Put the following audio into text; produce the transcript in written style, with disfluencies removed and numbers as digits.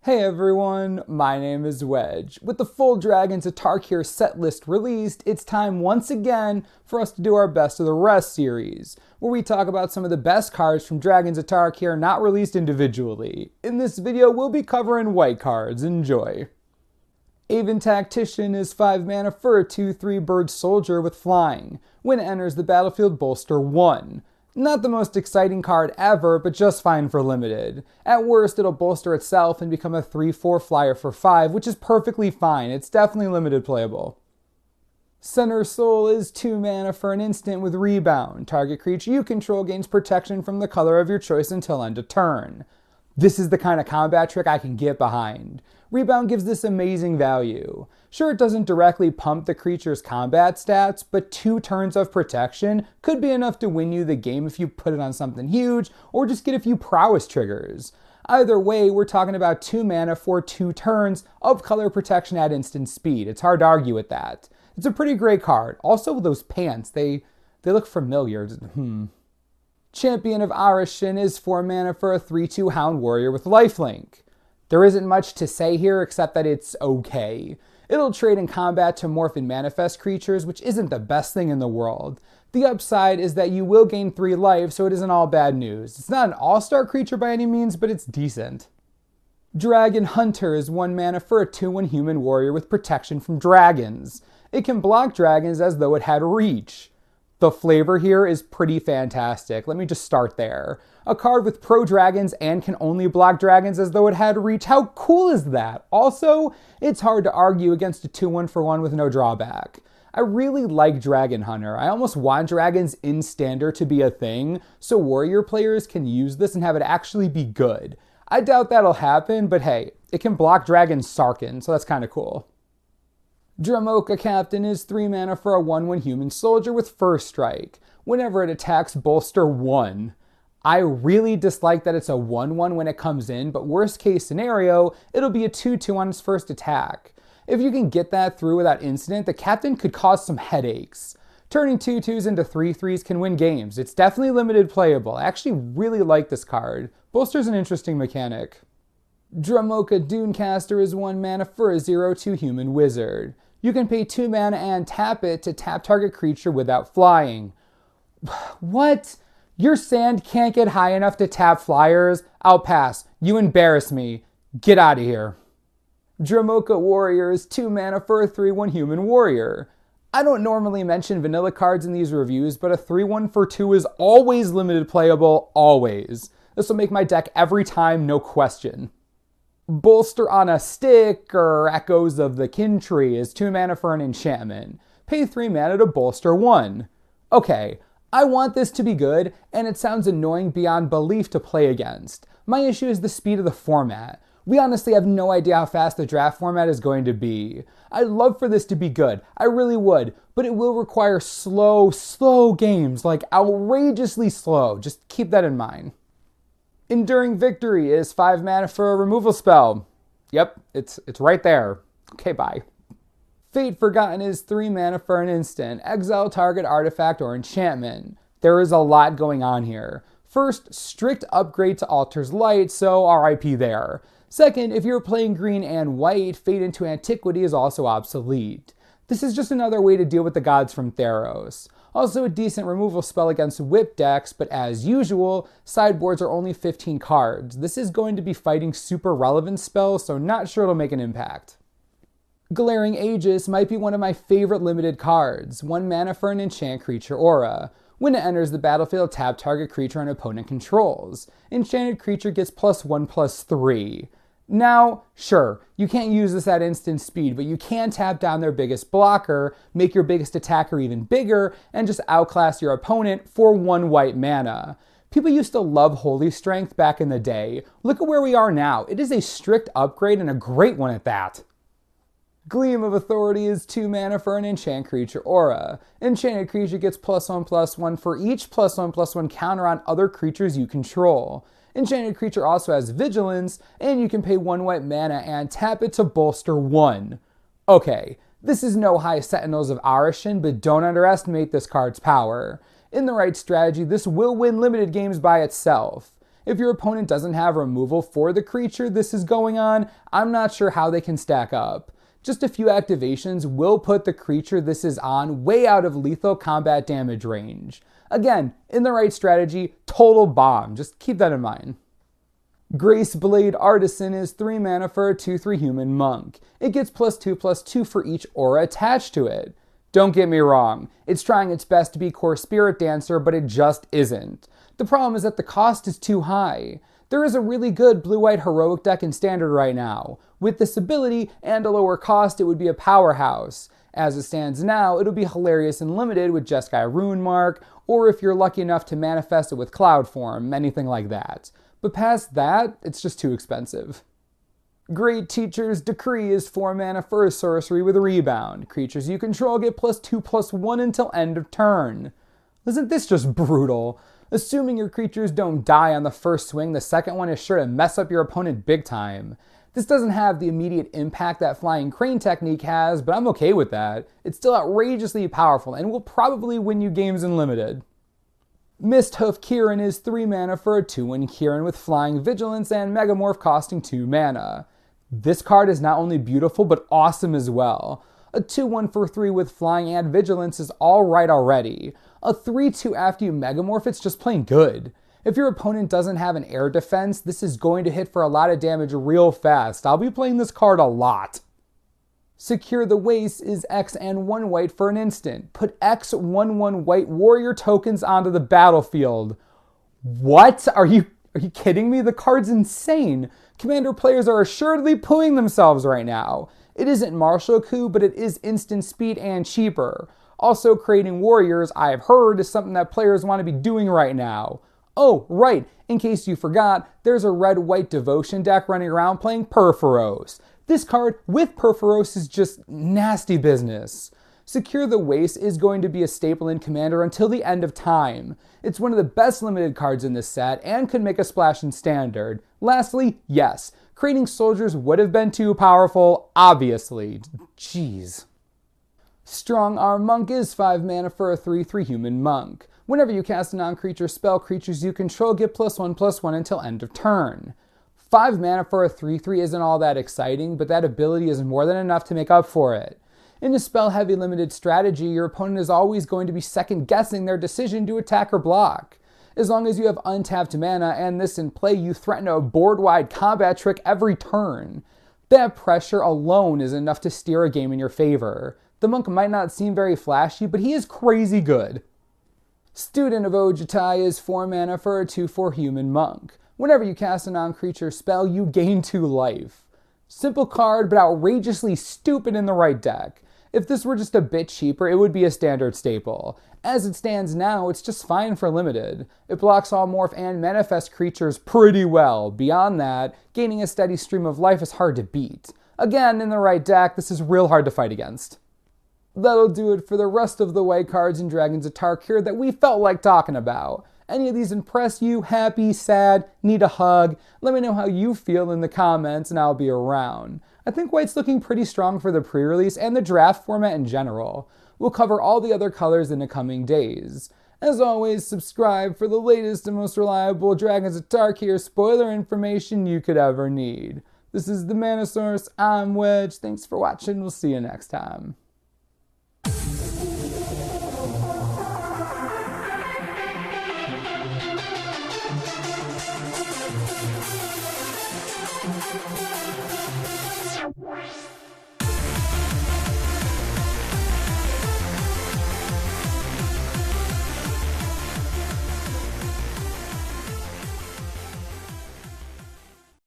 Hey everyone, my name is Wedge. With the full Dragons of Tarkir set list released, it's time once again for us to do our Best of the Rest series, where we talk about some of the best cards from Dragons of Tarkir not released individually. In this video, we'll be covering white cards. Enjoy. Avon Tactician is 5 mana for a 2/3 bird soldier with flying. When it enters the battlefield, bolster 1. Not the most exciting card ever, but just fine for limited. At worst, it'll bolster itself and become a 3/4 flyer for 5, which is perfectly fine. It's definitely limited playable. Center Soul is 2 mana for an instant with rebound. Target creature you control gains protection from the color of your choice until end of turn. This is the kind of combat trick I can get behind. Rebound gives this amazing value. Sure, it doesn't directly pump the creature's combat stats, but 2 turns of protection could be enough to win you the game if you put it on something huge, or just get a few prowess triggers. Either way, we're talking about 2 mana for 2 turns of color protection at instant speed. It's hard to argue with that. It's a pretty great card. Also, those pants, they look familiar. Champion of Artisan is 4 mana for a 3/2 Hound Warrior with lifelink. There isn't much to say here except that it's okay. It'll trade in combat to morph and manifest creatures, which isn't the best thing in the world. The upside is that you will gain 3 life, so it isn't all bad news. It's not an all-star creature by any means, but it's decent. Dragon Hunter is 1 mana for a 2/1 human warrior with protection from dragons. It can block dragons as though it had reach. The flavor here is pretty fantastic. Let me just start there. A card with pro dragons and can only block dragons as though it had reach. How cool is that? Also, it's hard to argue against a 2/1 for 1 with no drawback. I really like Dragon Hunter. I almost want dragons in standard to be a thing, so warrior players can use this and have it actually be good. I doubt that'll happen, but hey, it can block Dragon Sarkin, so that's kind of cool. Mocha Captain is 3 mana for a 1/1 human soldier with first strike. Whenever it attacks, bolster 1. I really dislike that it's a 1/1 when it comes in, but worst case scenario, it'll be a 2/2 on its first attack. If you can get that through without incident, the captain could cause some headaches. Turning 2/2s into 3/3s can win games. It's definitely limited playable. I actually really like this card. Bolster's an interesting mechanic. Mocha Dunecaster is 1 mana for a 0/2 human wizard. You can pay 2 mana and tap it to tap target creature without flying. What? Your sand can't get high enough to tap flyers? I'll pass. You embarrass me. Get out of here. Mocha Warrior is 2 mana for a 3/1 human warrior. I don't normally mention vanilla cards in these reviews, but a 3/1 for 2 is always limited playable, always. This will make my deck every time, no question. Bolster on a Stick, or Echoes of the Kin Tree, is 2 mana for an enchantment. Pay 3 mana to bolster 1. Okay, I want this to be good, and it sounds annoying beyond belief to play against. My issue is the speed of the format. We honestly have no idea how fast the draft format is going to be. I'd love for this to be good, I really would, but it will require slow games, like outrageously slow. Just keep that in mind. Enduring Victory is 5 mana for a removal spell. Yep, it's right there. Okay, bye. Fate Forgotten is 3 mana for an instant. Exile target artifact or enchantment. There is a lot going on here. First, strict upgrade to Altar's Light, so RIP there. Second, if you're playing green and white, Fate into Antiquity is also obsolete. This is just another way to deal with the gods from Theros. Also a decent removal spell against whip decks, but as usual, sideboards are only 15 cards. This is going to be fighting super relevant spells, so not sure it'll make an impact. Glaring Aegis might be one of my favorite limited cards. 1 mana for an enchant creature aura. When it enters the battlefield, tap target creature an opponent controls. Enchanted creature gets +1/+3. Now, sure, you can't use this at instant speed, but you can tap down their biggest blocker, make your biggest attacker even bigger, and just outclass your opponent for 1 white mana. People used to love Holy Strength back in the day. Look at where we are now. It is a strict upgrade and a great one at that. Gleam of Authority is 2 mana for an enchant creature aura. Enchanted creature gets +1/+1 for each +1/+1 counter on other creatures you control. Enchanted creature also has vigilance, and you can pay 1 white mana and tap it to bolster 1. Okay, this is no High Sentinels of Artisan, but don't underestimate this card's power. In the right strategy, this will win limited games by itself. If your opponent doesn't have removal for the creature this is going on, I'm not sure how they can stack up. Just a few activations will put the creature this is on way out of lethal combat damage range. Again, in the right strategy, total bomb. Just keep that in mind. Graceblade Artisan is 3 mana for a 2/3 human monk. It gets +2/+2 for each aura attached to it. Don't get me wrong, it's trying its best to be core Spirit Dancer, but it just isn't. The problem is that the cost is too high. There is a really good blue-white heroic deck in Standard right now. With this ability and a lower cost, it would be a powerhouse. As it stands now, it'll be hilarious and limited with Jeskai Runemark, or if you're lucky enough to manifest it with Cloud Form, anything like that. But past that, it's just too expensive. Great Teacher's Decree is 4 mana for a sorcery with rebound. Creatures you control get +2/+1 until end of turn. Isn't this just brutal? Assuming your creatures don't die on the first swing, the second one is sure to mess up your opponent big time. This doesn't have the immediate impact that Flying Crane technique has, but I'm okay with that. It's still outrageously powerful and will probably win you games in Limited. Misthoof Kieran is 3 mana for a 2/1 Kieran with Flying Vigilance and Megamorph costing 2 mana. This card is not only beautiful, but awesome as well. A 2/1 for 3 with Flying and Vigilance is alright already. A 3/2 after you Megamorph, it's just plain good. If your opponent doesn't have an air defense, this is going to hit for a lot of damage real fast. I'll be playing this card a lot. Secure the Waste is X and 1 white for an instant. Put X 1/1 white warrior tokens onto the battlefield. What? Are you kidding me? The card's insane. Commander players are assuredly pooing themselves right now. It isn't Martial Coup, but it is instant speed and cheaper. Also, creating warriors, I've heard, is something that players want to be doing right now. Oh, right, in case you forgot, there's a red-white devotion deck running around playing Purphoros. This card with Purphoros is just nasty business. Secure the Waste is going to be a staple in Commander until the end of time. It's one of the best limited cards in this set and could make a splash in Standard. Lastly, yes, creating soldiers would have been too powerful, obviously. Jeez. Strong Arm Monk is 5 mana for a 3/3 human monk. Whenever you cast a non-creature spell, creatures you control get +1/+1 until end of turn. 5 mana for a 3/3 isn't all that exciting, but that ability is more than enough to make up for it. In a spell-heavy limited strategy, your opponent is always going to be second-guessing their decision to attack or block. As long as you have untapped mana and this in play, you threaten a board-wide combat trick every turn. That pressure alone is enough to steer a game in your favor. The monk might not seem very flashy, but he is crazy good. Student of Ojutai is 4 mana for a 2/4 human monk. Whenever you cast a non-creature spell, you gain 2 life. Simple card, but outrageously stupid in the right deck. If this were just a bit cheaper, it would be a Standard staple. As it stands now, it's just fine for Limited. It blocks all morph and manifest creatures pretty well. Beyond that, gaining a steady stream of life is hard to beat. Again, in the right deck, this is real hard to fight against. That'll do it for the rest of the white cards in Dragons of Tarkir that we felt like talking about. Any of these impress you? Happy? Sad? Need a hug? Let me know how you feel in the comments and I'll be around. I think white's looking pretty strong for the pre-release and the draft format in general. We'll cover all the other colors in the coming days. As always, subscribe for the latest and most reliable Dragons of Tarkir spoiler information you could ever need. This is the Mana Source. I'm Wedge. Thanks for watching. We'll see you next time.